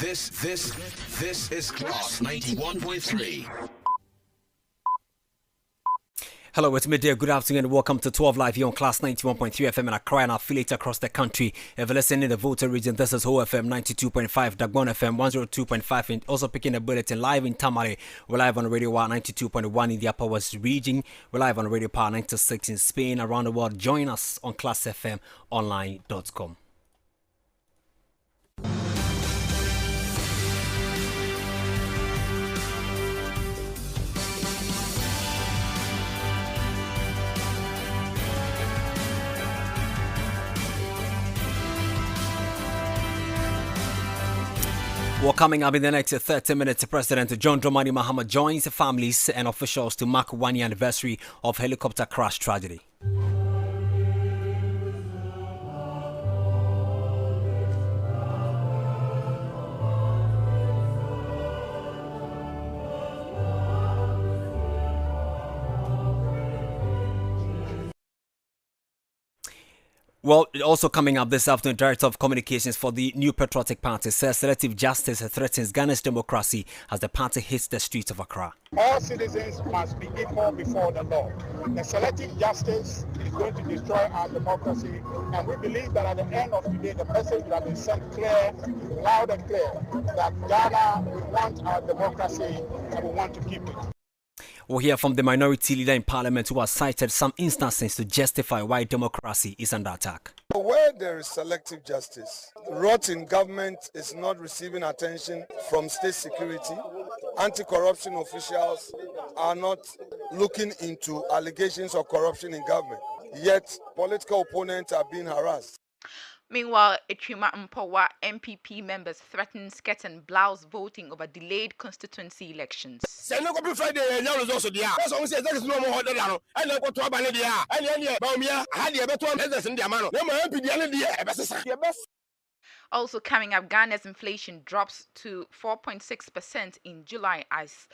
This is Class 91.3. Hello, it's midday. Good afternoon and welcome to 12 Live here on Class 91.3 FM and Accra and affiliates across the country. If you're listening in the Volta region, this is Ho FM 92.5, Dagbon FM 102.5, and also picking the bulletin live in Tamale. We're live on Radio Power 92.1 in the Upper West region. We're live on Radio Power 96 in Spain. Around the world, join us on classfmonline.com. Well, coming up in the next 30 minutes, President John Dramani Mahama joins families and officials to mark 1 year anniversary of helicopter crash tragedy. Well, also coming up this afternoon, Director of Communications for the New Patriotic Party says selective justice threatens Ghana's democracy as the party hits the streets of Accra. All citizens must be equal before the law. The selective justice is going to destroy our democracy, and we believe that at the end of the day, the message that is sent clear, loud and clear, that Ghana, we want our democracy and we want to keep it. We'll hear from the minority leader in parliament who has cited some instances to justify why democracy is under attack. Where there is selective justice, rot in government is not receiving attention from state security. Anti-corruption officials are not looking into allegations of corruption in government. Yet political opponents are being harassed. Meanwhile, Itrima Mpowa MPP members threaten skirt and blouse voting over delayed constituency elections. Also coming up, Ghana's inflation drops to 4.6% in July as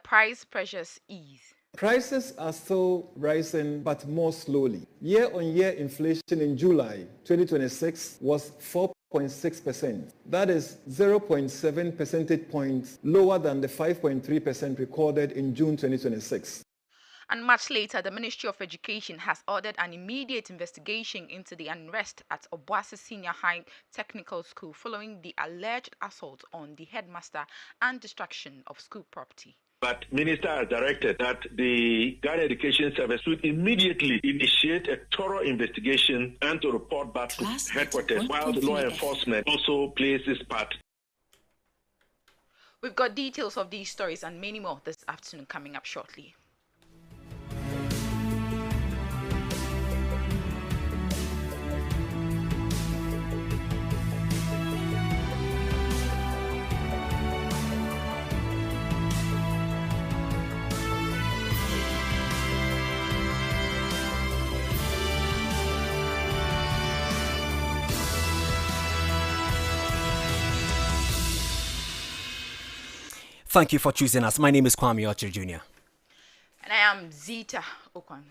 price pressures ease. Prices are still rising, but more slowly. Year-on-year inflation in July 2026 was 4.6%. That is 0.7 percentage points lower than the 5.3% recorded in June 2026. And much later, the Ministry of Education has ordered an immediate investigation into the unrest at Obuasi Senior High Technical School following the alleged assault on the headmaster and destruction of school property. But Minister has directed that the Ghana Education Service should immediately initiate a thorough investigation and to report back to headquarters, while the law enforcement also plays its part. We've got details of these stories and many more this afternoon coming up shortly. Thank you for choosing us. My name is Kwame Ocher Jr. And I am Zita Okwan.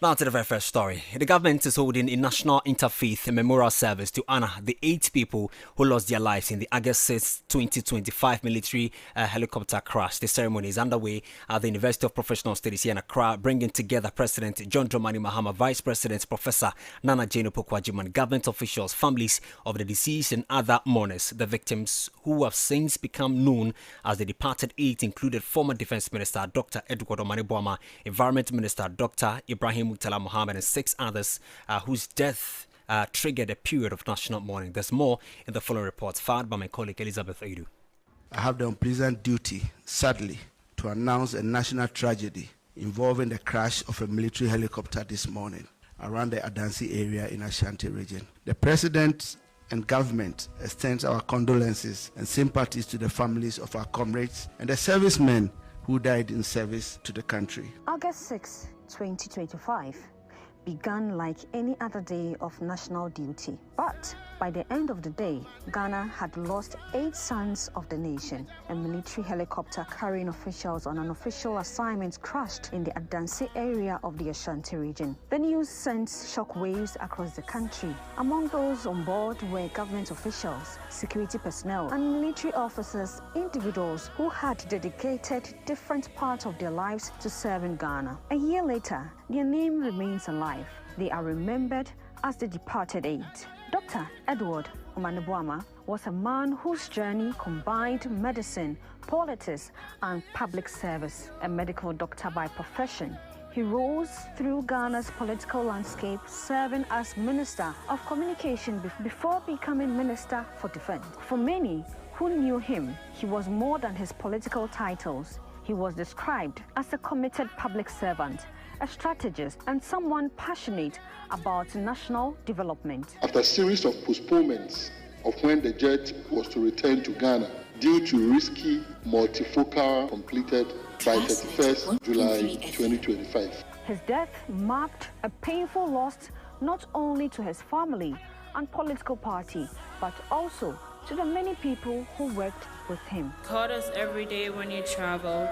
Now to the very first story. The government is holding a national interfaith memorial service to honor the 8 people who lost their lives in the August 6, 2025 military helicopter crash. The ceremony is underway at the University of Professional Studies here in Accra, bringing together President John Dramani Mahama, Vice President Professor Nana Jane Opoku-Agyeman, government officials, families of the deceased and other mourners. The victims, who have since become known as the departed 8, included former Defense Minister Dr. Edward Omane-Boamah, Environment Minister Dr. Ibrahim Murtala Mohammed, and 6 others whose death triggered a period of national mourning. There's more in the following reports, filed by my colleague Elizabeth Aidu. I have the unpleasant duty, sadly, to announce a national tragedy involving the crash of a military helicopter this morning around the Adansi area in Ashanti region. The President and government extends our condolences and sympathies to the families of our comrades and the servicemen who died in service to the country. August 6, 2025, began like any other day of national duty. But by the end of the day, Ghana had lost 8 sons of the nation. A military helicopter carrying officials on an official assignment crashed in the Adansi area of the Ashanti region. The news sent shockwaves across the country. Among those on board were government officials, security personnel, and military officers, individuals who had dedicated different parts of their lives to serving Ghana. A year later, their name remains alive. They are remembered as the departed 8. Dr. Edward Omanebuama was a man whose journey combined medicine, politics, and public service. A medical doctor by profession, he rose through Ghana's political landscape, serving as Minister of Communication before becoming Minister for Defense. For many who knew him, he was more than his political titles. He was described as a committed public servant, a strategist, and someone passionate about national development. After a series of postponements of when the jet was to return to Ghana due to risky multifocal completed by 31st July 2025. His death marked a painful loss not only to his family and political party, but also to the many people who worked with him. Called us every day when you traveled.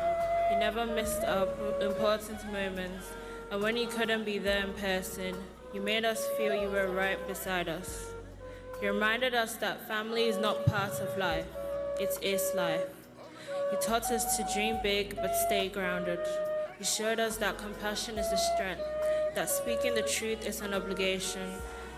You never missed up important moments, and when you couldn't be there in person, you made us feel you were right beside us. You reminded us that family is not part of life, it is life. You taught us to dream big but stay grounded. You showed us that compassion is the strength, that speaking the truth is an obligation,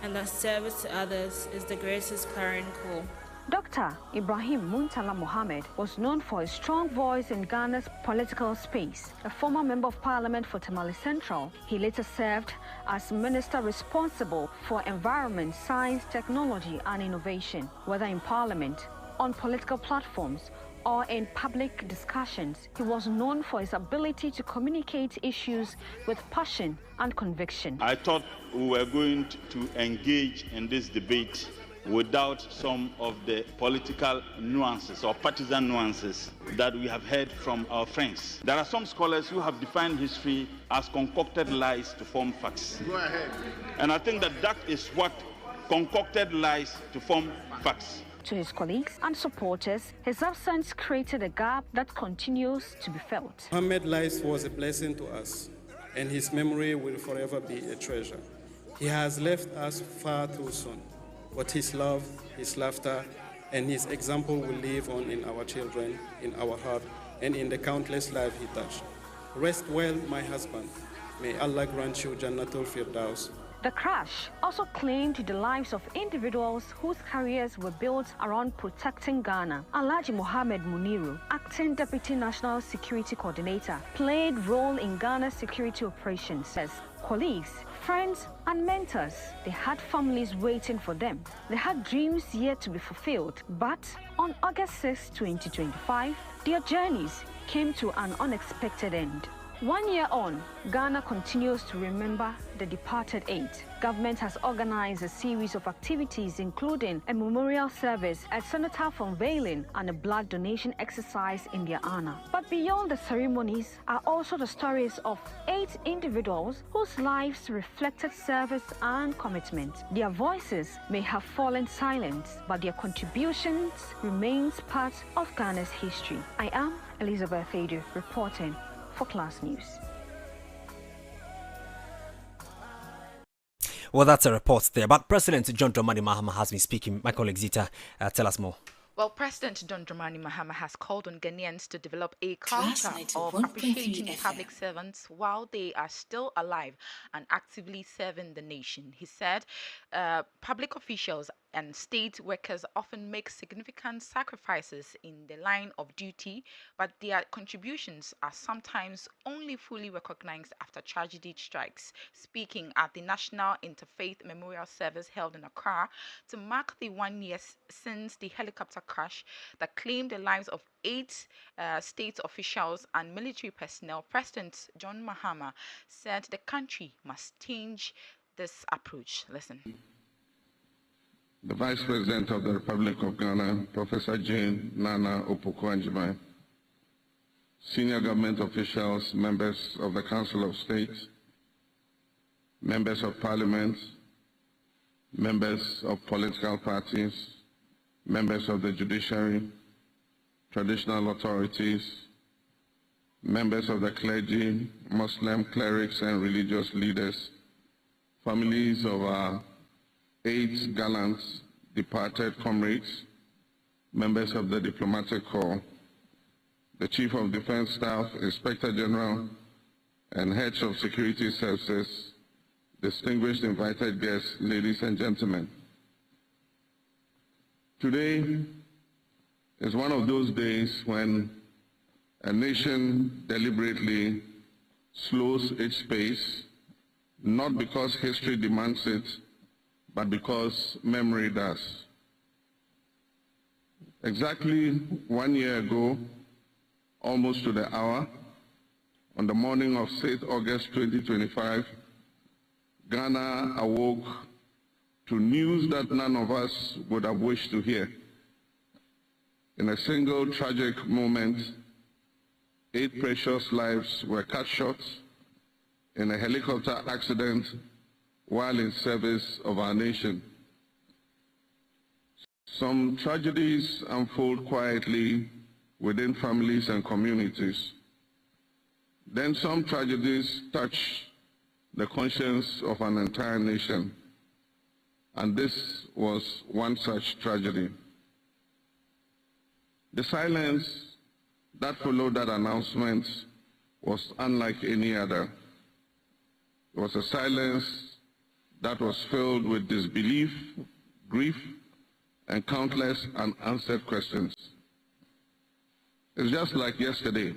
and that service to others is the greatest clarion call. Dr. Ibrahim Muntala Mohammed was known for his strong voice in Ghana's political space. A former member of parliament for Tamale Central, he later served as minister responsible for environment, science, technology, and innovation, whether in parliament, on political platforms, or in public discussions. He was known for his ability to communicate issues with passion and conviction. I thought we were going to engage in this debate without some of the political nuances or partisan nuances that we have heard from our friends. There are some scholars who have defined history as concocted lies to form facts. Go ahead. And I think that is what concocted lies to form facts. To his colleagues and supporters, his absence created a gap that continues to be felt. Mohammed life was a blessing to us, and his memory will forever be a treasure. He has left us far too soon, but his love, his laughter, and his example will live on in our children, in our heart, and in the countless lives he touched. Rest well, my husband. May Allah grant you Jannatul Firdaus. The crash also claimed the lives of individuals whose careers were built around protecting Ghana. Alhaji Mohammed Muniru, acting Deputy National Security Coordinator, played role in Ghana's security operations. As colleagues, friends, and mentors, they had families waiting for them. They had dreams yet to be fulfilled. But on August 6, 2025, their journeys came to an unexpected end. 1 year on, Ghana continues to remember the departed 8. Government has organized a series of activities, including a memorial service, a cenotaph unveiling, and a blood donation exercise in their honor. But beyond the ceremonies are also the stories of 8 individuals whose lives reflected service and commitment. Their voices may have fallen silent, but their contributions remains part of Ghana's history. I am Elizabeth Edu, reporting for Class News. Well, that's a report there. But President John Dramani Mahama has been speaking. My colleague Zita, tell us more. Well, President John Dramani Mahama has called on Ghanaians to develop a culture of appreciating public servants while they are still alive and actively serving the nation. He said public officials and state workers often make significant sacrifices in the line of duty, but their contributions are sometimes only fully recognized after tragedy strikes. Speaking at the National Interfaith Memorial Service held in Accra to mark the 1 year since the helicopter crash that claimed the lives of 8 state officials and military personnel, President John Mahama said the country must change this approach. Listen. The Vice President of the Republic of Ghana, Professor Jane Nana Opoku-Agyeman, senior government officials, members of the Council of State, members of parliament, members of political parties, members of the judiciary, traditional authorities, members of the clergy, Muslim clerics and religious leaders, families of our 8 gallant departed comrades, members of the diplomatic corps, the Chief of Defense Staff, Inspector General, and heads of security services, distinguished invited guests, ladies and gentlemen. Today is one of those days when a nation deliberately slows its pace, not because history demands it, but because memory does. Exactly 1 year ago, almost to the hour, on the morning of 6th August 2025, Ghana awoke to news that none of us would have wished to hear. In a single tragic moment, 8 precious lives were cut short in a helicopter accident while in service of our nation. Some tragedies unfold quietly within families and communities. Then some tragedies touch the conscience of an entire nation. And this was one such tragedy. The silence that followed that announcement was unlike any other. It was a silence that was filled with disbelief, grief, and countless unanswered questions. It's just like yesterday.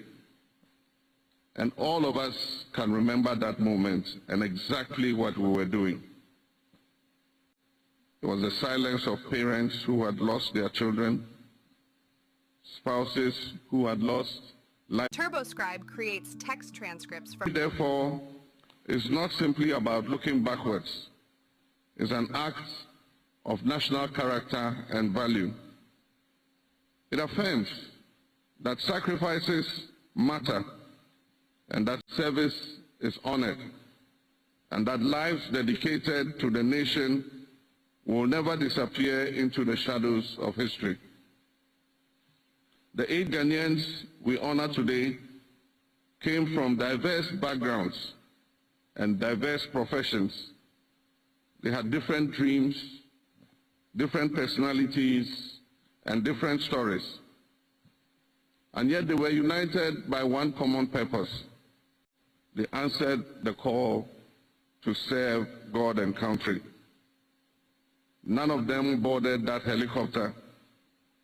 And all of us can remember that moment and exactly what we were doing. It was the silence of parents who had lost their children, spouses who had lost life. TurboScribe creates text transcripts from... Therefore, it's not simply about looking backwards. It's an act of national character and value. It affirms that sacrifices matter and that service is honored, and that lives dedicated to the nation will never disappear into the shadows of history. The 8 Ghanaians we honor today came from diverse backgrounds and diverse professions. They had different dreams, different personalities, and different stories. And yet they were united by one common purpose. They answered the call to serve God and country. None of them boarded that helicopter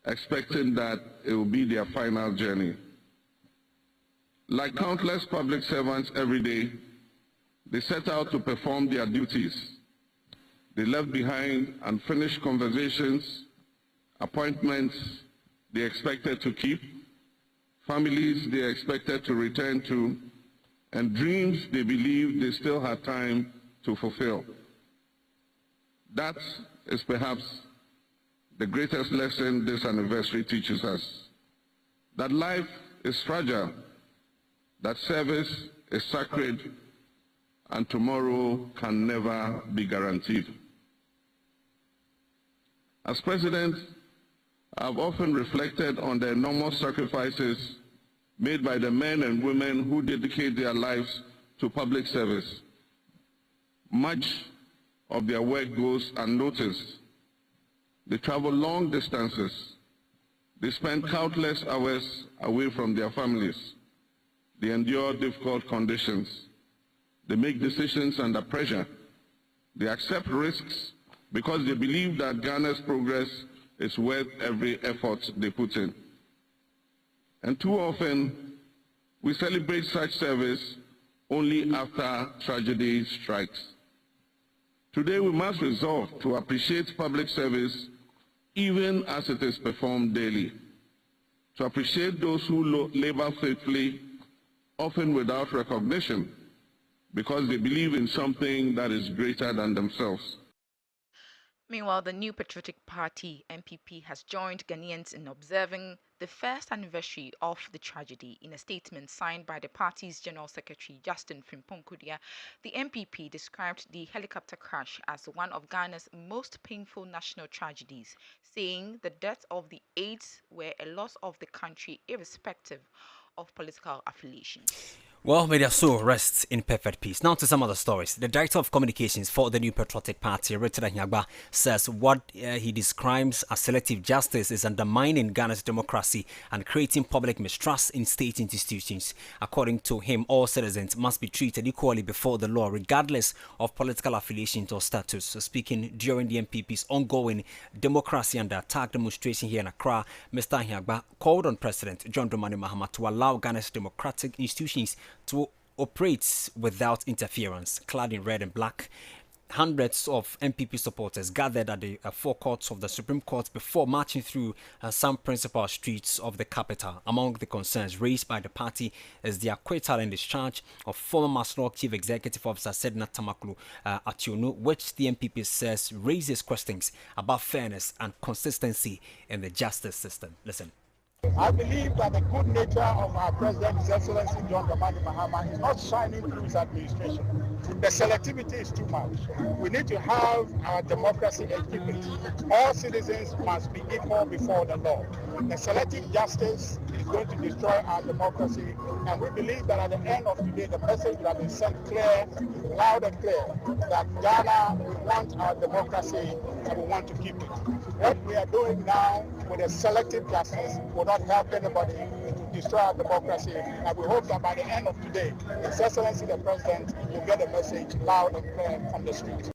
expecting that it would be their final journey. Like countless public servants every day, they set out to perform their duties. They left behind unfinished conversations, appointments they expected to keep, families they expected to return to, and dreams they believed they still had time to fulfill. That is perhaps the greatest lesson this anniversary teaches us. That life is fragile, that service is sacred, and tomorrow can never be guaranteed. As President, I've often reflected on the enormous sacrifices made by the men and women who dedicate their lives to public service. Much of their work goes unnoticed. They travel long distances. They spend countless hours away from their families. They endure difficult conditions. They make decisions under pressure. They accept risks because they believe that Ghana's progress is worth every effort they put in. And too often, we celebrate such service only after tragedy strikes. Today, we must resolve to appreciate public service even as it is performed daily, to appreciate those who labor faithfully, often without recognition, because they believe in something that is greater than themselves. Meanwhile, the New Patriotic Party, NPP, has joined Ghanaians in observing the first anniversary of the tragedy. In a statement signed by the party's General Secretary, Justin Frimpong-Kudia, the NPP described the helicopter crash as one of Ghana's most painful national tragedies, saying the deaths of the 8 were a loss of the country irrespective of political affiliations. Well, may their soul rest in perfect peace. Now to some other stories. The Director of Communications for the New Patriotic Party, Richard Ahiagba, says what he describes as selective justice is undermining Ghana's democracy and creating public mistrust in state institutions. According to him, all citizens must be treated equally before the law, regardless of political affiliation or status. So speaking during the NPP's ongoing Democracy Under Attack demonstration here in Accra, Mr. Ahiagba called on President John Dramani Mahama to allow Ghana's democratic institutions to operate without interference. Clad in red and black, hundreds of NPP supporters gathered at the forecourts of the Supreme Court before marching through some principal streets of the capital. Among the concerns raised by the party is the acquittal and discharge of former Masnok Chief Executive Officer Sedna Tamakulu Ationu, which the NPP says raises questions about fairness and consistency in the justice system. Listen. I believe that the good nature of our President, His Excellency John Dramani Mahama, is not shining through his administration. The selectivity is too much. We need to have our democracy equity. All citizens must be equal before the law. The selective justice is going to destroy our democracy, and we believe that at the end of today, the message will have been sent clear, loud and clear, that Ghana, we want our democracy and we want to keep it. What we are doing now with a selective justice will not help anybody to destroy our democracy, and we hope that by the end of today, His Excellency the President will get a message loud and clear from the streets.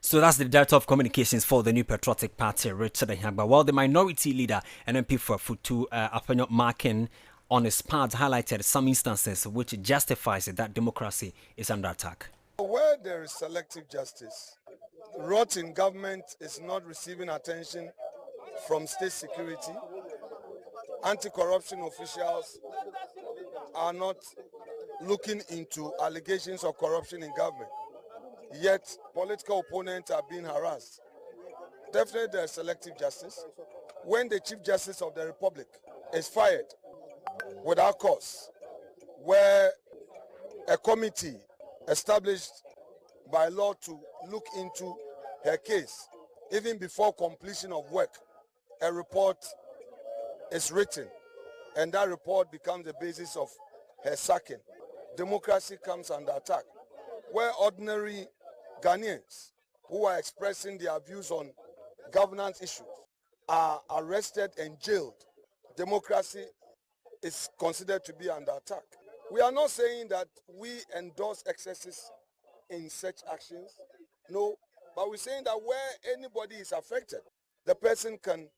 So that's the Director of Communications for the New Patriotic Party, Richard Ahiagba. While the Minority Leader, NMP for Futu Apenyo Markin, on his part highlighted some instances which justifies that democracy is under attack. Where there is selective justice, rot in government is not receiving attention from state security. Anti-corruption officials are not looking into allegations of corruption in government. Yet political opponents are being harassed. Definitely there is selective justice. When the Chief Justice of the Republic is fired without cause, where a committee established by law to look into her case, even before completion of work, a report is written, and that report becomes the basis of her sacking. Democracy comes under attack. Where ordinary Ghanaians who are expressing their views on governance issues are arrested and jailed, democracy is considered to be under attack. We are not saying that we endorse excesses in such actions, no, but we're saying that where anybody is affected, the person can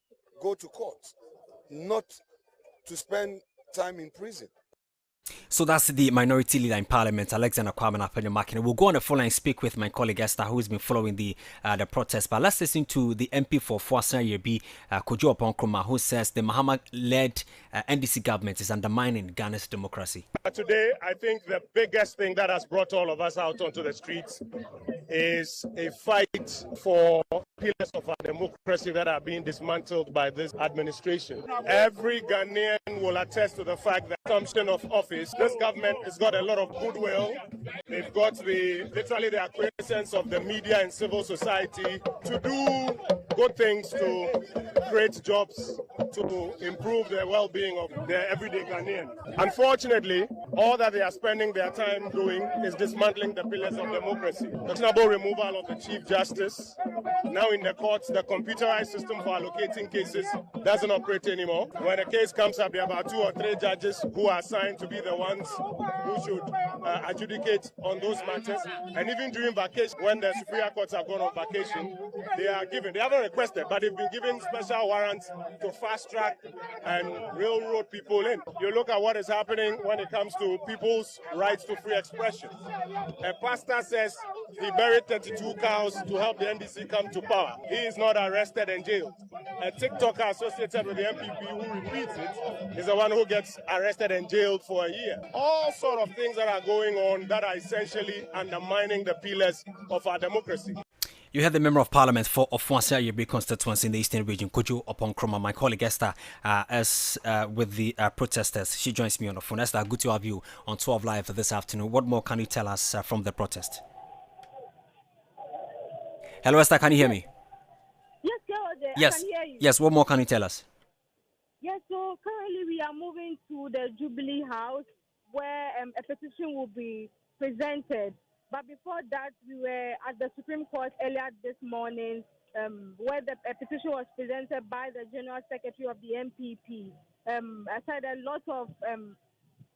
go to court, not to spend time in prison. So that's the Minority Leader in Parliament, Alexander Kwame Apenyo Markin. We'll go on the phone and speak with my colleague Esther, who's been following the protest. But let's listen to the MP for Fuasra Yerbi, Kojo Oponkroma, who says the Mahama-led NDC government is undermining Ghana's democracy. Today, I think the biggest thing that has brought all of us out onto the streets is a fight for pillars of our democracy that are being dismantled by this administration. Every Ghanaian will attest to the fact that assumption of office, this government has got a lot of goodwill. They've got literally the acquiescence of the media and civil society to do good things, to create jobs, to improve the well-being of the everyday Ghanaian. Unfortunately, all that they are spending their time doing is dismantling the pillars of democracy. The reasonable removal of the Chief Justice. Now in the courts, the computerized system for allocating cases doesn't operate anymore. When a case comes up, there are about 2 or 3 judges who are assigned to be the ones who should adjudicate on those matters. And even during vacation, when the superior courts have gone on vacation, they haven't requested, but they've been given special warrants to fast track and railroad people in. You look at what is happening when it comes to people's rights to free expression. A pastor says he buried 32 cows to help the NDC come to power. He is not arrested and jailed. A TikToker associated with the MPP who repeats it is the one who gets arrested and jailed for a year. All sort of things that are going on that are essentially undermining the pillars of our democracy. You had the Member of Parliament for Ofuasia Yebre constituency in the Eastern Region, Kojo Upon Kroma. My colleague Esther, with the protesters. She joins me on the phone. Esther, good to have you on 12 Live this afternoon. What more can you tell us from the protest? Hello, Esther, can you hear me? Yes, George, yes. I can hear you. Yes, what more can you tell us? Yes, so currently we are moving to the Jubilee House where a petition will be presented. But before that, we were at the Supreme Court earlier this morning where a petition was presented by the General Secretary of the MPP. I said a lot of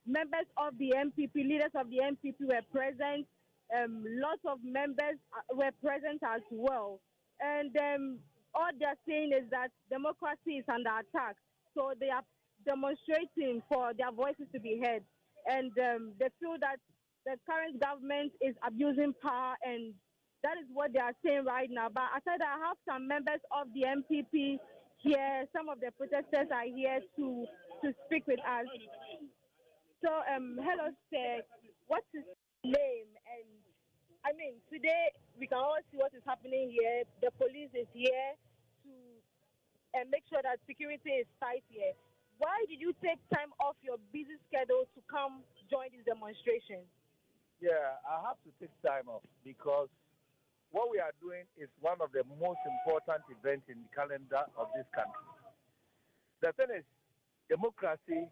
members of the MPP, leaders of the MPP were present. Lots of members were present as well. And all they're saying is that democracy is under attack. So they are demonstrating for their voices to be heard. And they feel that the current government is abusing power, and that is what they are saying right now. But I said I have some members of the MPP here. Some of the protesters are here to speak with us. So, hello, sir. What is your name? And I mean, today we can all see what is happening here. The police is here to make sure that security is tight here. Why did you take time off your busy schedule to come join this demonstration? Yeah, I have to take time off because what we are doing is one of the most important events in the calendar of this country. The thing is, democracy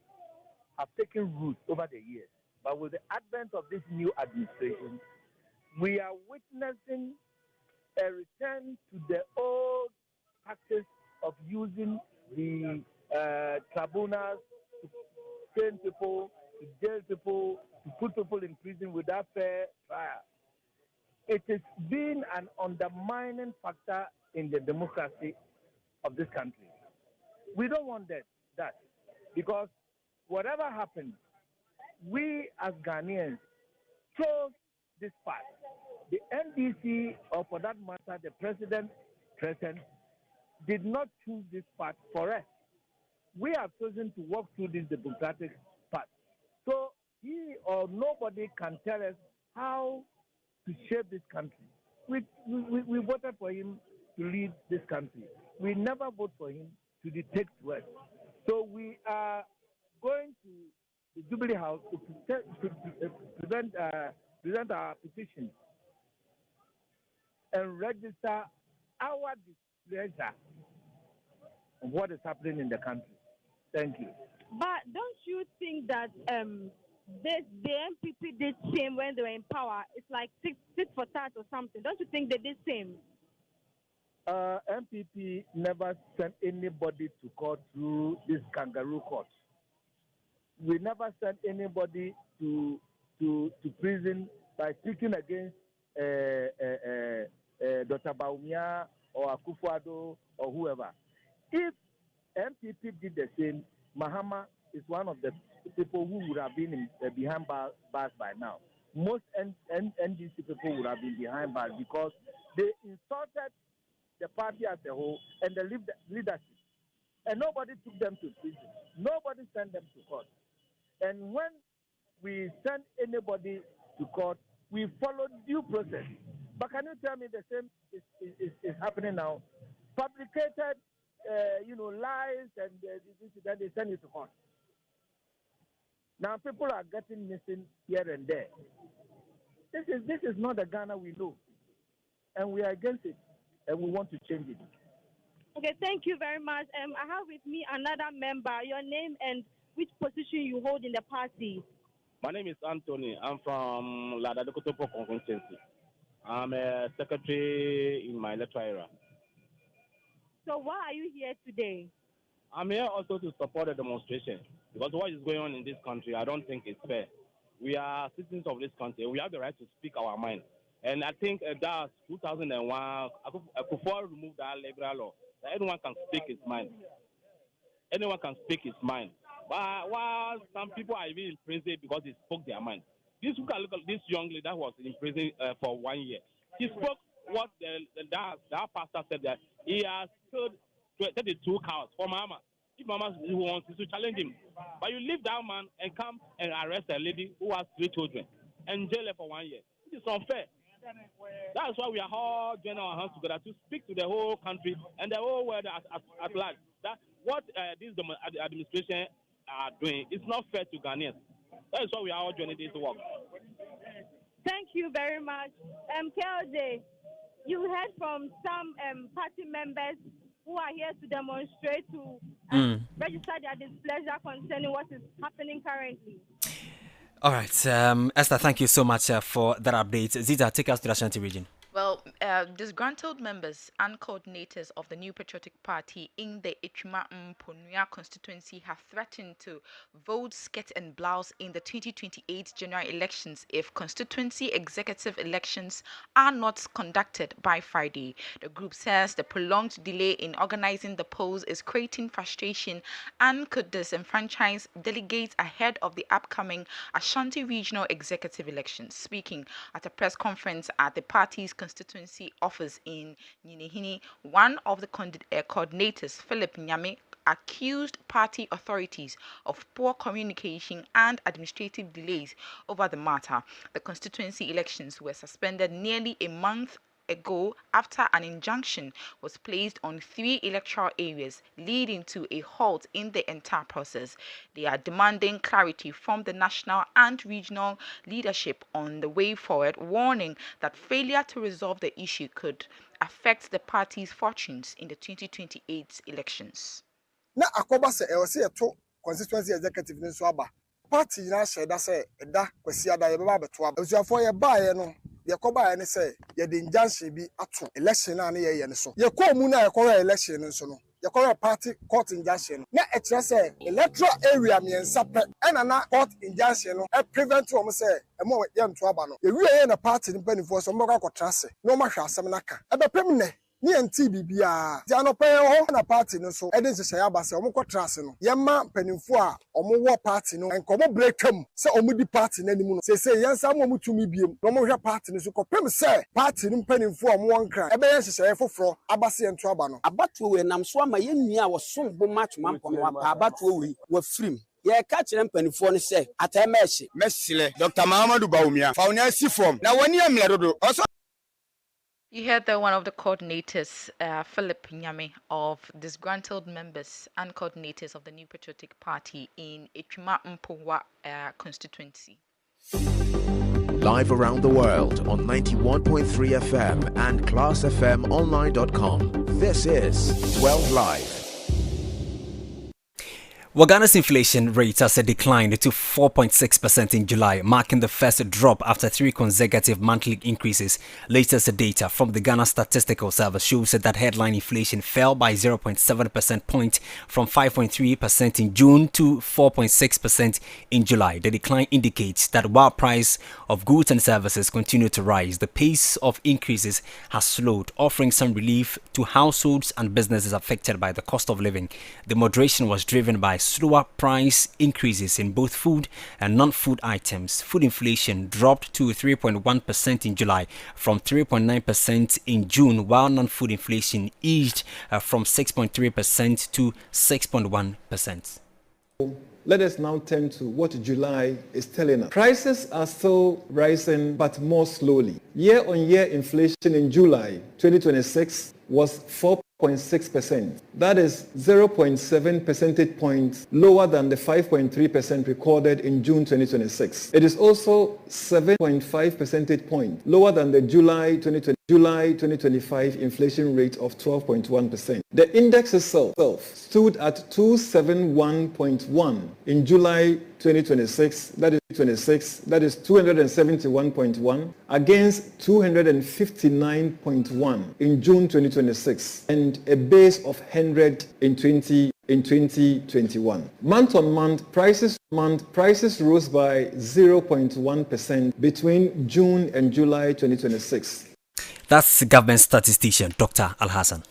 have taken root over the years, but with the advent of this new administration, we are witnessing a return to the old practice of using the tribunals to train people, to jail people, to put people in prison without fair trial. It has been an undermining factor in the democracy of this country. We don't want that because whatever happens, we as Ghanaians chose this path. The NDC, or for that matter, the president present, did not choose this path for us. We have chosen to walk through this democratic path. So he or nobody can tell us how to shape this country. We voted for him to lead this country. We never vote for him to dictate to us. So we are going to the Jubilee House to present our petition and register our displeasure of what is happening in the country. Thank you. But don't you think that the MPP did same when they were in power? It's like tit for tat or something. Don't you think they did same? MPP never sent anybody to court through this kangaroo court. We never sent anybody to prison by speaking against Dr. Bawumia or Akufo-Addo or whoever. If MPP did the same, Mahama is one of the people who would have been behind bars by now. Most NDC people would have been behind bars because they insulted the party as a whole and the leadership. And nobody took them to prison. Nobody sent them to court. And when we send anybody to court, we follow due process. But can you tell me the same is happening now? Fabricated, lies and then they send you to court. Now people are getting missing here and there. This is not the Ghana we know, and we are against it, and we want to change it. Okay, thank you very much. I have with me another member. Your name and which position you hold in the party? My name is Anthony. I'm from Ladadokotopo constituency. I'm a secretary in my electoral area. So why are you here today? I'm here also to support the demonstration because what is going on in this country, I don't think it's fair. We are citizens of this country. We have the right to speak our mind. And I think that's 2001, Akufo removed that liberal law. That anyone can speak his mind. Anyone can speak his mind. But while some people are even in prison because they spoke their mind. Look at this young lady that was in prison for 1 year. She spoke what that pastor said that he has killed 32 cows for Mama. If Mama wants to challenge him, but you leave that man and come and arrest a lady who has 3 children and jail her for 1 year. It is unfair. That's why we are all joining our hands together to speak to the whole country and the whole world at large. That what this administration are doing is not fair to Ghanaians. That is why we are all joining this work. Thank you very much. KLJ, you heard from some party members who are here to demonstrate to register their displeasure concerning what is happening currently. All right, Esther, thank you so much for that update. Zita, take us to the Ashanti region. Well, disgruntled members and coordinators of the New Patriotic Party in the Ichima Mponua constituency have threatened to vote skirt and blouse in the 2028 general elections if constituency executive elections are not conducted by Friday. The group says the prolonged delay in organizing the polls is creating frustration and could disenfranchise delegates ahead of the upcoming Ashanti regional executive elections. Speaking at a press conference at the party's constituency office in Nyinihini, one of the coordinators, Philip Nyame, accused party authorities of poor communication and administrative delays over the matter. The constituency elections were suspended nearly a month ago after an injunction was placed on 3 electoral areas, leading to a halt in the entire process. They are demanding clarity from the national and regional leadership on the way forward, warning that failure to resolve the issue could affect the party's fortunes in the 2028 elections. Na akoba se e se to constituency executive ni so aba party na sheda se eda kwasi ada ye baba beto aba usuafo ye baaye no ye koba ye ne se ye de injunction bi ato election na ye ne so ye ko mu na ye ko election no so no ye ko party court injunction no na e kire se electoral area miensa pe ena na court injunction no e prevent wo se e mo ye nto aba no ye wie na party ni panifo so mo ka kotrase no ma hwa asem na ka e be pem ne ni enti bibia ti anope ho na party no so eden se ya ba se omo kotrase no ye ma panimfo a omo wo party no enkomo breakam se omo di party na nimu no se yensa mo mutumi biem no mo hwe party no so kopem se party no panimfo omo wonkra ebe ye hye foforo abase ento aba no abatuo we nam so ama ye nua wo so bo match mampo no apa abatuo we wa frim ye ka kire mpanifo no se atameshi mesile Dr. Mahamadou Bawumia fa woni asi form na woni amle dodo also. You heard that one of the coordinators, Philip Nyame, of disgruntled members and coordinators of the New Patriotic Party in Ichima Mponua constituency. Live around the world on 91.3 FM and ClassFMOnline.com. This is 12 Live. Ghana's inflation rate has declined to 4.6% in July, marking the first drop after 3 consecutive monthly increases. Latest data from the Ghana Statistical Service shows that headline inflation fell by 0.7% point from 5.3% in June to 4.6% in July. The decline indicates that while price of goods and services continue to rise, the pace of increases has slowed, offering some relief to households and businesses affected by the cost of living. The moderation was driven by slower price increases in both food and non-food items. Food inflation dropped to 3.1% in July from 3.9% in June, while non-food inflation eased from 6.3% to 6.1%. Let us now turn to what July is telling us. Prices are still rising, but more slowly. Year-on-year inflation in July 2026 was 4.6%. That is 0.7 percentage points lower than the 5.3% recorded in June 2026. It is also 7.5 percentage points lower than the July 2025 inflation rate of 12.1%. The index itself stood at 271.1 in July 2026, that is 271.1 against 259.1 in June 2026 and a base of 100 in 2021. Month on month, prices rose by 0.1% between June and July 2026. That's government statistician Dr. Al Hassan.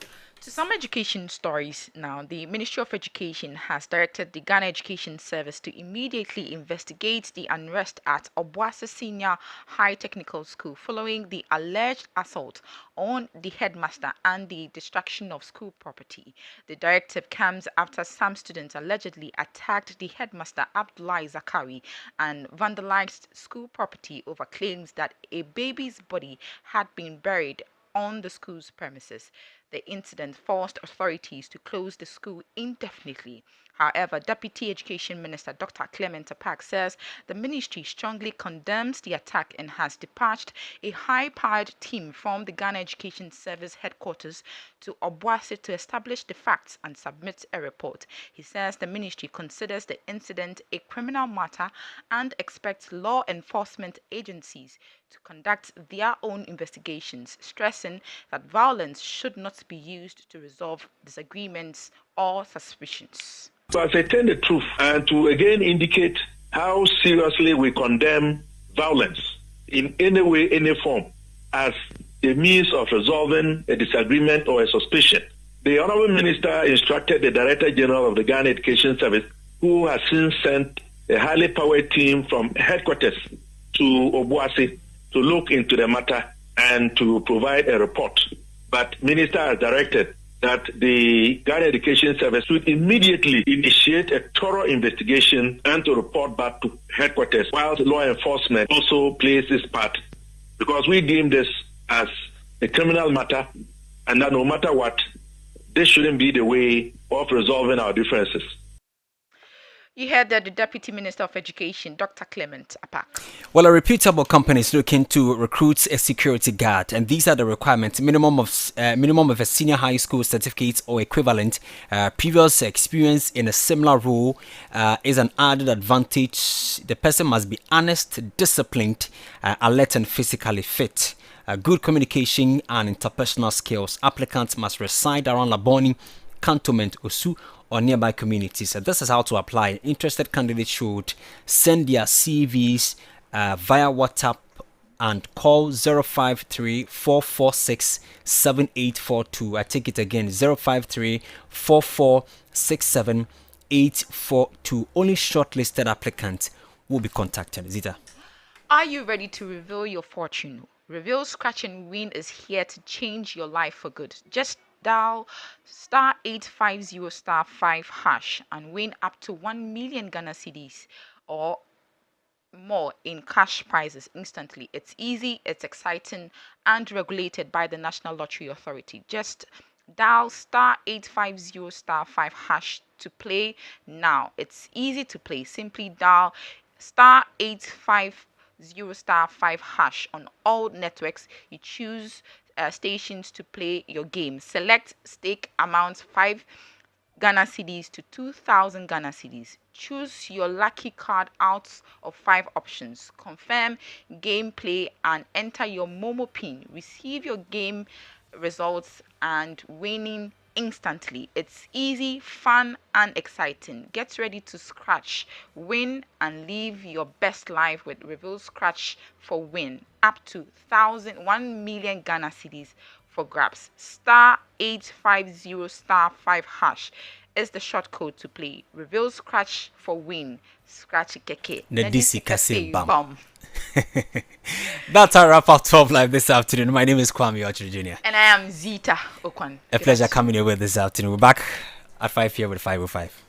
To To some education stories now, the Ministry of Education has directed the Ghana Education Service to immediately investigate the unrest at Obuasi Senior High Technical School following the alleged assault on the headmaster and the destruction of school property. The directive comes after some students allegedly attacked the headmaster Abdullahi Zakari and vandalized school property over claims that a baby's body had been buried on the school's premises. The incident forced authorities to close the school indefinitely. However, Deputy Education Minister Dr. Clement Apak says the ministry strongly condemns the attack and has dispatched a high-powered team from the Ghana Education Service headquarters to Obuasi to establish the facts and submit a report. He says the ministry considers the incident a criminal matter and expects law enforcement agencies to conduct their own investigations, stressing that violence should not be used to resolve disagreements or suspicions. To ascertain the truth and to again indicate how seriously we condemn violence in any way, any form, as a means of resolving a disagreement or a suspicion. The Honourable Minister instructed the Director General of the Ghana Education Service, who has since sent a highly powered team from headquarters to Obuasi to look into the matter and to provide a report. But Minister has directed that the Ghana Education Service should immediately initiate a thorough investigation and to report back to headquarters, while law enforcement also plays its part, because we deem this as a criminal matter, and that no matter what, this shouldn't be the way of resolving our differences. You heard that the Deputy Minister of Education, Dr. Clement Apak. Well, a reputable company is looking to recruit a security guard, and these are the requirements: minimum of a senior high school certificate or equivalent. Previous experience in a similar role is an added advantage. The person must be honest, disciplined, alert, and physically fit. Good communication and interpersonal skills. Applicants must reside around Laboni, Cantonment, Osu, or nearby communities. This is how to apply. Interested candidates should send their CVs via WhatsApp and call 053-446-7842. I take it again, 053-4467-842. Only shortlisted applicants will be contacted. Zita. Are you ready to reveal your fortune? Reveal Scratch and Win is here to change your life for good. Just dial star 850 star 5 hash and win up to 1 million Ghana cedis or more in cash prizes instantly. It's easy, it's exciting, and regulated by the National Lottery Authority. Just dial star 850 star 5 hash to play now. It's easy to play. Simply dial star 850 star 5 hash on all networks. You choose stations to play your game. Select stake amounts 5 Ghana cedis to 2,000 Ghana cedis. Choose your lucky card out of 5 options. Confirm gameplay and enter your Momo PIN. Receive your game results and winning instantly. It's easy, fun, and exciting. Get ready to scratch, win, and live your best life with Reveal Scratch for Win. Up to 1 million Ghana cedis for grabs. Star 850 star 5 hash is the short code to play. Reveal Scratch for Win. Scratch keke. Nedisi kase bam. That's our wrap up 12 Live this afternoon. My name is Kwame Ocho Jr. And I am Zita Okwan. A pleasure coming your way this afternoon. We're back at 5 here with 505.